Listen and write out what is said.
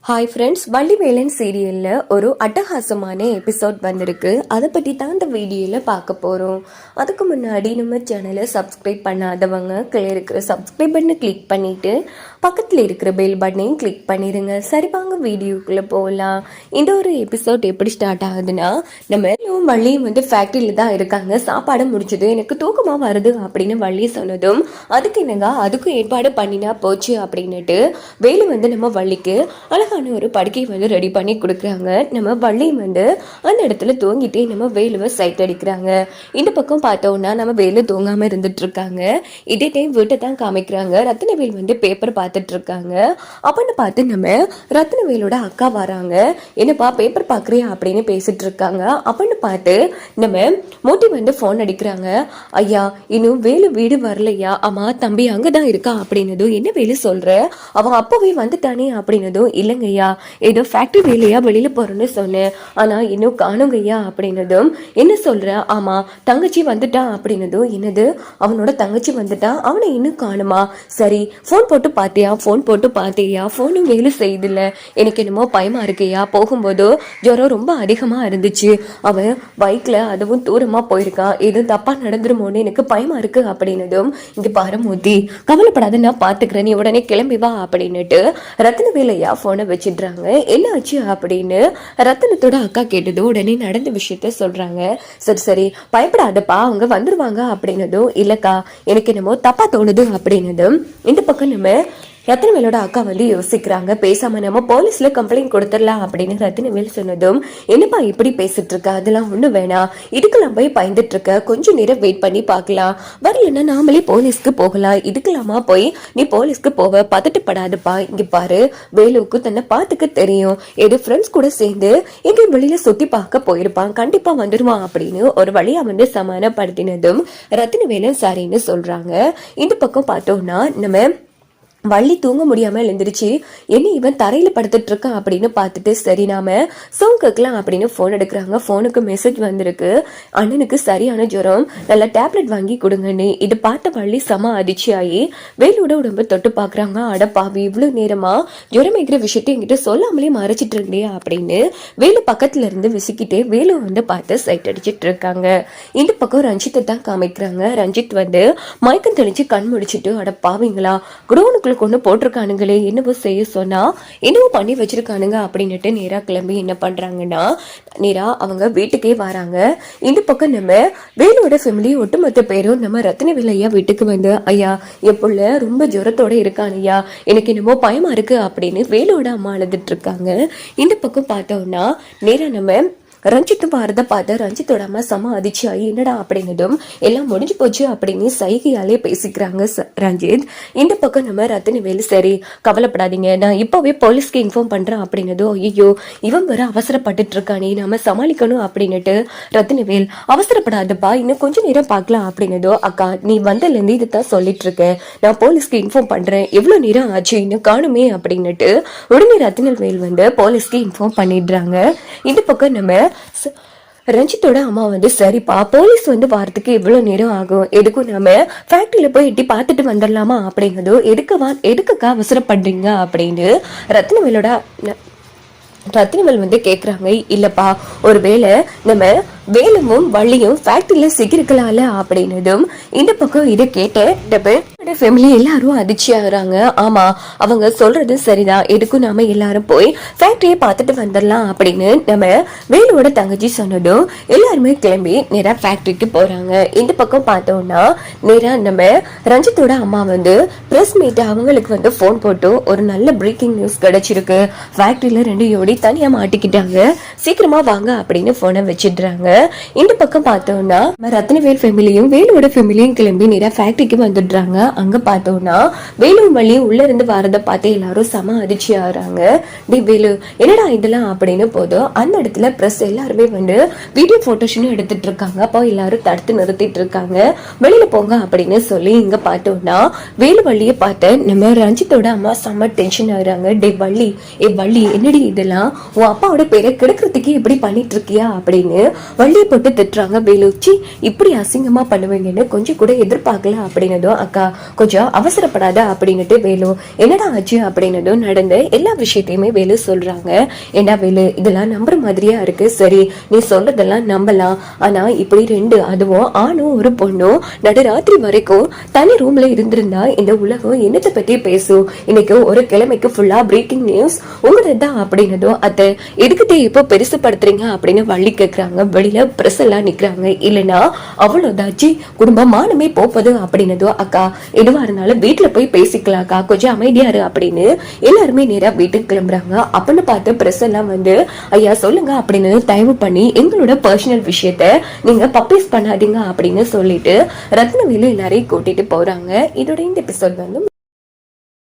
Hi friends, Vallivelan சீரியலில் ஒரு அட்டகாசமான எபிசோட் வந்திருக்கு. அதை பற்றி தான் இந்த வீடியோவில் பார்க்க போகிறோம். அதுக்கு முன்னாடி நம்ம சேனலை சப்ஸ்கிரைப் பண்ணாதவங்க கீழே இருக்கிற சப்ஸ்கிரைப் பட்டனை கிளிக் பண்ணிவிட்டு பக்கத்தில் இருக்கிற பெல் பட்டனையும் கிளிக் பண்ணிடுங்க. சரி வாங்க வீடியோக்குள்ளே போகலாம். இந்த ஒரு எபிசோட் எப்படி ஸ்டார்ட் ஆகுதுன்னா, நம்ம வள்ளியும் ஃபேக்ட்ரியில் தான் இருக்காங்க. சாப்பாடு முடிச்சது, எனக்கு தூக்கமாக வருது அப்படின்னு வள்ளி சொன்னதும், அதுக்கு என்னங்க அதுக்கும் ஏற்பாடு பண்ணினா போச்சு அப்படின்னுட்டு வேலு நம்ம வள்ளிக்கு அழகான ஒரு படுக்கை ரெடி பண்ணி கொடுக்குறாங்க. நம்ம வள்ளியும் அந்த இடத்துல தூங்கிட்டே நம்ம வேலுவை சைட் அடிக்கிறாங்க. இந்த பக்கம் பார்த்தோம்னா நம்ம வேலு தூங்காமல் இருந்துட்டு இருக்காங்க. இதே டைம் வீட்டை தான் காமிக்கிறாங்க. ரத்னவேல் பேப்பர் பார்த்துட்டு இருக்காங்க. அப்படின்னு பார்த்து நம்ம ரத்னவேலோட அக்கா வராங்க. என்னப்பா பேப்பர் பார்க்குறியா அப்படின்னு பேசிட்டு இருக்காங்க. அப்படின்னு பார்த்து நம்ம மோட்டி ஃபோன் அடிக்கிறாங்க. ஐயா, இன்னும் வேலு வீடு வரலையா? ஆமா தம்பி அங்கதான் இருக்கா அப்படின்னதும், என்ன வேலு சொல்ற, அவன் அப்பவே வந்துட்டானே அப்படின்னதும், இல்லைங்கய்யா ஏதோ ஃபேக்டரி வேலையா வெளியில போறேன்னு சொன்னேன், ஆனா இன்னும் காணுங்கய்யா அப்படின்னதும், என்ன சொல்ற? ஆமா தங்கச்சி வந்துட்டான் அப்படின்னதும், என்னது அவனோட தங்கச்சி வந்துட்டான், அவனை இன்னும் காணுமா? சரி ஃபோன் போட்டு பார்த்தியா? ஃபோன் போட்டு பார்த்தியா? ஃபோனும் வேலை செய்தில்ல, எனக்கு என்னமோ பயமா இருக்கையா, போகும்போதோ ஜுரம் ரொம்ப அதிகமா இருந்துச்சு, அவன் பைக்ல அதுவும் தூரமா போயிருக்கான், எதுவும் தப்பா நடந்துருமோன்னு எனக்கு பயமா இருக்கு அப்படின்னதும், இங்க பாரு மூர்த்தி, கவலைப்படாத நான் பாத்துக்கிறேன், நீ உடனே கிளம்பி வா அப்படின்னுட்டு ரத்னவேலையா போனை வச்சிடுறாங்க. என்ன ஆச்சு அப்படின்னு ரத்னத்தோட அக்கா கேட்டது. உடனே நடந்த விஷயத்த சொல்றாங்க. சரி சரி பயப்படாதப்பா, அவங்க வந்துருவாங்க அப்படின்னதும், இல்லக்கா எனக்கு என்னமோ தப்பா தோணுது அப்படின்னதும், இந்த பக்கம் நம்ம ரத்னவேலோட அக்கா யோசிக்கிறாங்க. பேசாம நம்ம போலீஸ்ல கம்ப்ளைண்ட் கொடுத்துடலாம் அப்படின்னு ரத்னவேல் சொன்னதும், என்னப்பா இப்படி பேசிட்டு இருக்க, அதெல்லாம் ஒண்ணு வேணாம், இதுக்கெல்லாம் போய் பயந்துட்டு இருக்க, கொஞ்சம் நேரம் வெயிட் பண்ணி பார்க்கலாம், வரலன்னா நாமளே போலீஸ்க்கு போகலாம், இதுக்கெல்லாமா போய் நீ போலீஸ்க்கு போவ, பதட்டப்படாதுப்பா, இங்க பாரு வேலுவுக்கு தன்னை பார்த்துக்க தெரியும், ஏதோ ஃப்ரெண்ட்ஸ் கூட சேர்ந்து எங்க வெளியில சுத்தி பார்க்க போயிருப்பான், கண்டிப்பா வந்துடுவான் அப்படின்னு ஒரு வழியா சமாதானப்படுத்தினதும் ரத்னவேலன் சரின்னு சொல்றாங்க. இந்த பக்கம் பார்த்தோம்னா நம்ம வள்ளி தூங்க முடியாம எழுந்திருச்சு, என்ன இவன் தரையில படுத்துட்டு இருக்கான் அப்படின்னு பார்த்துட்டு, சரி நாம சவுண்ட் கேட்கலாம் அப்படின்னு போன் எடுக்கிறாங்க. போனுக்கு மெசேஜ் வந்திருக்கு, அண்ணனுக்கு சரியான ஜுரம், நல்ல டேப்லெட் வாங்கி கொடுங்கன்னு. இது பார்த்த வள்ளி செம அதிர்ச்சி ஆகி வேலோட உடம்பு தொட்டு பாக்குறாங்க. அடப்பாவி, இவ்வளவு நேரமா ஜுரம் இருக்கிற விஷயத்த என்கிட்ட சொல்லாமலே மறைச்சிட்டு இருந்தியா அப்படின்னு வேலு பக்கத்துல இருந்து விசிக்கிட்டே வேலு பார்த்து சைட் அடிச்சிட்டு இருக்காங்க. இந்த பக்கம் ரஞ்சித்தை தான் காமிக்கிறாங்க. ரஞ்சித் மயக்கம் தெளிச்சு கண் முடிச்சுட்டு, அடப்பாவீங்களா குடோனுக்குள்ள கொண்டு போட்டிருக்கானுங்களே, என்னவோ செய்ய சொன்னா என்னவோ பண்ணி வச்சிருக்கானுங்க அப்படின்னுட்டு நேரா கிளம்பி என்ன பண்றாங்கன்னா நேரா அவங்க வீட்டுக்கே வராங்க. இந்த பக்கம் நம்ம வேலோட ஃபேமிலி ஒட்டுமொத்த பேரும் நம்ம ரத்னவேல் ஐயா வீட்டுக்கு ஐயா என் புள்ள ரொம்ப ஜுரத்தோட இருக்கான் ஐயா, எனக்கு என்னமோ பயமா இருக்கு அப்படின்னு வேலோட அம்மா அழுதுட்டு இருக்காங்க. இந்த பக்கம் பார்த்தோம்னா நேரா நம்ம ரஞ்சித்தும் பாரத பார்த்து ரஞ்சித்தோட அம்மா செம அதிர்ச்சி ஆகி, என்னடா அப்படின்னதும், எல்லாம் முடிஞ்சு போச்சு அப்படின்னு சைகையாலே பேசிக்கிறாங்க ரஞ்சித். இந்த பக்கம் நம்ம ரத்னவேல், சரி கவலைப்படாதீங்க, நான் இப்பவே போலீஸ்க்கு இன்ஃபார்ம் பண்றேன் அப்படின்னதும், ஐயோ இவன் வேற அவசரப்பட்டுட்டு இருக்கானே, நாம சமாளிக்கணும் அப்படின்னுட்டு ரத்னவேல், அவசரப்படாதப்பா இன்னும் கொஞ்ச நேரம் பார்க்கலாம் அப்படின்னதோ, அக்கா நீ வந்ததுலேருந்து இதுதான் சொல்லிட்டு இருக்கேன், நான் போலீஸ்க்கு இன்ஃபார்ம் பண்றேன், எவ்வளவு நேரம் ஆச்சு இன்னும் காணுமே அப்படின்னுட்டு உடனே ரத்னவேல் போலீஸ்க்கு இன்ஃபார்ம் பண்ணிடுறாங்க. இந்த பக்கம் நம்ம ரஞ்சித்தோட அம்மா சரிப்பா போலீஸ் வாரத்துக்கு எவ்வளவு நேரம் ஆகும், எதுக்கும் நாம ஃபேக்டரியில போய் எட்டி பார்த்துட்டு வந்துடலாமா அப்படிங்கிறதோ, எதுக்குக்கா அவசரப்படுறீங்க அப்படின்னு ரத்னவேல் கேக்குறாங்க. இல்லப்பா ஒருவேளை நம்ம வேலுவும் வள்ளியும் ஃபேக்டரியில சிக்கிருக்கலாம்ல அப்படின்னதும், இந்த பக்கம் இதை கேட்ட ஃபேமிலி எல்லாரும் அதிர்ச்சி ஆகுறாங்க. ஆமா அவங்க சொல்றது சரிதான், எதுக்கும் நாம எல்லாரும் போய் ஃபேக்டரியை பார்த்துட்டு வந்துடலாம் அப்படின்னு நம்ம வேலுவோட தங்கச்சி சொன்னதும் எல்லாருமே கிளம்பி நேரா ஃபேக்டரிக்கு போறாங்க. இந்த பக்கம் பார்த்தோம்னா நேரா நம்ம ரஞ்சித்தோட அம்மா பிரஸ் மீட் அவங்களுக்கு போன் போட்டு, ஒரு நல்ல பிரேக்கிங் நியூஸ் கிடைச்சிருக்கு, ஃபேக்டரியில 2 யோடி தனியா மாட்டிக்கிட்டாங்க, சீக்கிரமா வாங்க அப்படின்னு போனை வச்சிடுறாங்க. இந்த பக்கம் பார்த்தோம்னா ரத்னவேல் ஃபேமிலியும் வேலுவோட ஃபேமிலியும் கிளம்பி நேரா ஃபேக்டரிக்கு வந்துடுறாங்க. அங்க பார்த்தோம்னா வேலும் வள்ளியும் உள்ள இருந்து வரத பார்த்து எல்லாரும் செம அதிர்ச்சி ஆகுறாங்க. டி வேலு என்னடா இதெல்லாம் அப்படின்னு போதும் அந்த இடத்துல பிரஸ் எல்லாருமே வீடியோ போட்டோஷனும் எடுத்துட்டு இருக்காங்க. அப்போ எல்லாரும் தடுத்து நிறுத்திட்டு இருக்காங்க. வெளியில போங்க அப்படின்னு சொல்லி இங்க பார்த்தோம்னா வேலு வள்ளிய பார்த்து நம்ம ரஞ்சித்தோட அம்மா செம்ம டென்ஷன் ஆகுறாங்க. டே வள்ளி என்னடி இதெல்லாம், உன் அப்பாவோட பேரை கெடுக்கிறதுக்கு எப்படி பண்ணிட்டு இருக்கியா அப்படின்னு வள்ளியை போட்டு திட்டுறாங்க வேலு. சி, இப்படி அசிங்கமா பண்ணுவீங்கன்னு கொஞ்சம் கூட எதிர்பார்க்கல அப்படின்னதும் அக்கா கொஞ்சம் அவசரப்படாத அப்படின்னுட்டு வேலு என்னடா ஆச்சு அப்படின்னதும் நடந்த எல்லா விஷயத்தையுமே வேலு சொல்றாங்க. ஏண்டா வேலு, இதெல்லாம் நம்புற மாதிரியா இருக்கு. சரி, நீ சொல்றதெல்லாம் நம்பலாம். ஆனா இப்படி ரெண்டு, அதுவும் ஆணும் ஒரு பொண்ணும் நடுராத்திரி வரைக்கும் தனி ரூம்ல இருந்திருந்தா இந்த உலகம் என்னத்தை பத்தி பேசும்? இன்னைக்கு ஒரு கிழமைக்கு ஃபுல்லா பிரேக்கிங் நியூஸ் உங்களதான் அப்படின்னதும் அத்தை எதுக்கிட்டே இப்போ பெருசுப்படுத்துறீங்க அப்படின்னு வள்ளி கேக்குறாங்க. வெளியில பிரஸ் எல்லாம் நிக்கிறாங்க. இல்லைன்னா அவ்வளவுதாச்சு குடும்பம் மானமே போப்பது அப்படின்னதும் அக்கா எதுவா இருந்தாலும் வீட்டுல போய் பேசிக்கலாக்கா, கொஞ்சம் அமைதியா இரு அப்படின்னு எல்லாருமே நேரா வீட்டுக்கு கிளம்புறாங்க. அப்படின்னு பார்த்து பிரஸ் எல்லாம் வந்து ஐயா சொல்லுங்க அப்படின்னு தயவு பண்ணி எங்களோட பர்சனல் விஷயத்த நீங்க பப்ளிஷ் பண்ணாதீங்க அப்படின்னு சொல்லிட்டு ரத்னவேலு எல்லாரையும் கூட்டிட்டு போறாங்க. இதோட இந்த எபிசோட் வந்து